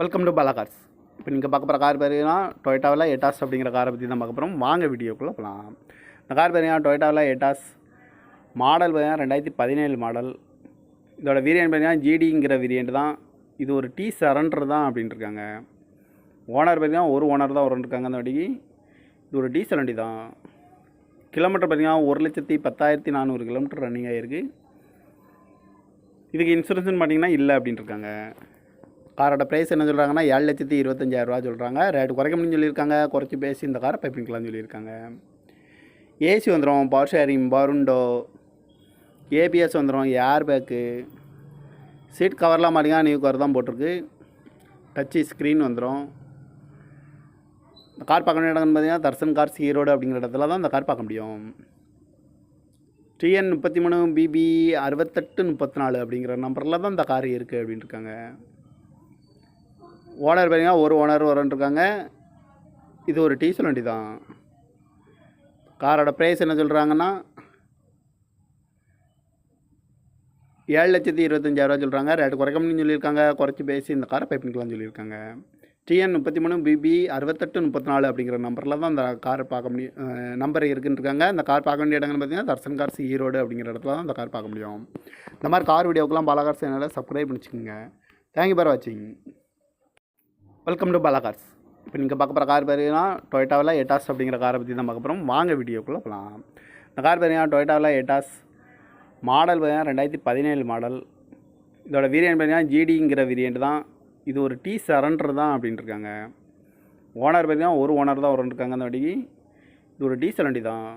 Welcome to Bala cars. இப்போ நீங்கள் பார்க்க போகிற கார் பார்த்தீங்கன்னா டொயோட்டாவில் எட்டாஸ் அப்படிங்கிற காரை பற்றி தான் பார்க்க போகிறோம். வாங்க வீடியோக்குள்ளே போகலாம். இந்த கார் பார்த்தீங்கன்னா டொயோட்டாவில் எட்டாஸ் மாடல் பார்த்தீங்கன்னா 2017 மாடல். இதோட வேரியன்ட் பார்த்தீங்கன்னா ஜிடிங்கிற வேரியன்ட் தான். இது ஒரு டி சரண்டர் தான் அப்படின்ட்டு இருக்காங்க. ஓனர் பார்த்தீங்கன்னா ஒரு ஓனர் தான் இருக்காங்க. அந்த வண்டிக்கு இது ஒரு டீசல் வண்டி தான். கிலோமீட்டர் பார்த்தீங்கன்னா 1,10,400 கிலோமீட்டர் ரன்னிங் ஆகிருக்கு. இதுக்கு இன்சூரன்ஸ்னு பார்த்தீங்கன்னா இல்லை அப்படின்ட்டு இருக்காங்க. காரோட ப்ரைஸ் என்ன சொல்கிறாங்கன்னா 7,25,000 சொல்கிறாங்க. ரேட்டு குறைக்க முடியும்னு சொல்லியிருக்காங்க. குறைச்சி பேசி இந்த காரை பைப்பிங்கலாம்னு சொல்லியிருக்காங்க. ஏசி வந்துடும், பவர் ஷேரிங், பருண்டோ, ஏபிஎஸ் வந்துடும், ஏர் பேக்கு, சீட் கவர்லாம் பார்த்தீங்கன்னா நியூ கவர் தான் போட்டிருக்கு. டச்சு ஸ்க்ரீன் வந்துடும். இந்த கார் பார்க்க வேண்டிய இடம்னு பார்த்தீங்கன்னா தர்சன் கார்ஸ் ஈரோடு அப்படிங்கிற இடத்துல தான் இந்த கார் பார்க்க முடியும். TN 33 BB 6834 அப்படிங்கிற நம்பரில் தான் இந்த கார் இருக்குது அப்படின்னு இருக்காங்க. ஓனர் பார்த்தீங்கன்னா ஒரு ஓனர் இருக்காங்க. இது ஒரு டீசல் வண்டி தான். காரோட ப்ரைஸ் என்ன சொல்கிறாங்கன்னா 7,25,000 சொல்கிறாங்க. ரேட்டு குறைக்க முடியும்னு சொல்லியிருக்காங்க. குறைச்சி பேசி இந்த காரை பைப்பிங்கலாம்னு சொல்லியிருக்காங்க. TN 33 BB 6834 அப்படிங்கிற நம்பரில் தான் இந்த காரை பார்க்க முடியும். நம்பர் இருக்குன்னு இருக்காங்க. இந்த கார் பார்க்க வேண்டிய இடங்கள்னு பார்த்தீங்கன்னா தர்சன் கார்ஸ் ஈரோடு அப்படிங்கிற இடத்துல தான் இந்த கார் பார்க்க முடியும். இந்த மாதிரி கார் வீடியோக்கெலாம் பாலா கார்ஸ் சேனலை சப்ஸ்கிரைப் பண்ணிச்சுக்கோங்க. தேங்க்யூ ஃபார் வாட்சிங். Welcome to Bala cars. இப்போ நீங்கள் பார்க்க போகிற கார் பார்த்தீங்கன்னா டொயோட்டாவில் எட்டாஸ் அப்படிங்கிற காரை பற்றி தான் பார்க்க போகிறோம். வாங்க வீடியோக்குள்ளே போகலாம். இந்த கார் பார்த்தீங்கன்னா டொயோட்டாவில் எட்டாஸ் மாடல் பார்த்தீங்கன்னா 2017 மாடல். இதோட வேரியன்ட் பார்த்தீங்கன்னா ஜிடிங்கிற வேரியன்ட் தான். இது ஒரு டி சரண்டர் தான் அப்படின்ட்டு இருக்காங்க. ஓனர் பார்த்தீங்கன்னா ஒரு ஓனர் தான் இருக்காங்க. அந்த வண்டிக்கு இது ஒரு டீசல் வண்டி தான்.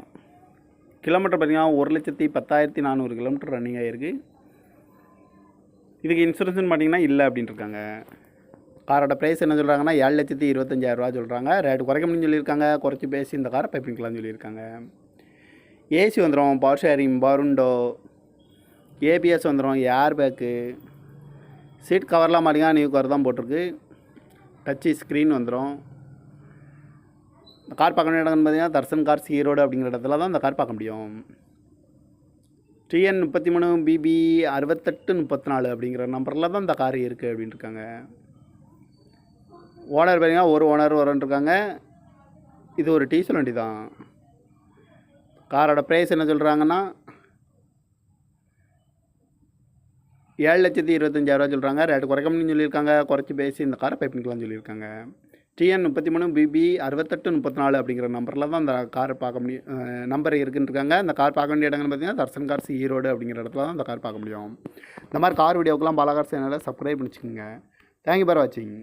கிலோமீட்டர் பார்த்தீங்கன்னா 1,10,400 கிலோமீட்டர் ரன்னிங் ஆகிருக்கு. இதுக்கு இன்சூரன்ஸ்னு பார்த்தீங்கன்னா இல்லை அப்படின்ட்டு இருக்காங்க. காரோட ப்ரைஸ் என்ன சொல்கிறாங்கன்னா 7,25,000 சொல்கிறாங்க. ரேட்டு குறைக்க முடியும்னு சொல்லியிருக்காங்க. குறைச்சி பேசி இந்த காரை பைப்பிங்கலாம்னு சொல்லியிருக்காங்க. ஏசி வந்துடும், பவர் ஷேரிங், பருண்டோ, ஏபிஎஸ் வந்துடும், ஏர் பேக்கு, சீட் கவர்லாம் பார்த்தீங்கன்னா நியூ கவர் தான் போட்டிருக்கு. டச்சு ஸ்க்ரீன் வந்துடும். இந்த கார் பார்க்க வேண்டிய இடம்னு பார்த்தீங்கன்னா தர்சன் கார்ஸ் ஈரோடு அப்படிங்கிற இடத்துல தான் இந்த கார் பார்க்க முடியும். TN 33 BB 6834 அப்படிங்கிற நம்பரில் தான் இந்த கார் இருக்குது அப்படின்னு இருக்காங்க. ஓனர் பார்த்தீங்கன்னா ஒரு ஓனர் இருக்காங்க. இது ஒரு டீசல் வண்டி தான். காரோட ப்ரைஸ் என்ன சொல்கிறாங்கன்னா 7,25,000 சொல்கிறாங்க. ரேட்டு குறைக்க முடியும்னு சொல்லியிருக்காங்க. குறைச்சி பேசி இந்த காரை பைப்பிங்கலாம்னு சொல்லியிருக்காங்க. TN 33 BB 6834 அப்படிங்கிற நம்பரில் தான் இந்த காரை பார்க்க முடியும். நம்பர் இருக்குன்னு இருக்காங்க. இந்த கார் பார்க்க வேண்டிய இடங்கள்னு பார்த்தீங்கன்னா தர்சன் கார்ஸ் ஈரோடு அப்படிங்கிற இடத்துல தான் இந்த கார் பார்க்க முடியும். இந்த மாதிரி கார் வீடியோக்கெலாம் பாலா கார்ஸ் சேனலை சப்ஸ்கிரைப் பண்ணிச்சுக்கோங்க. தேங்க்யூ ஃபார் வாட்சிங்.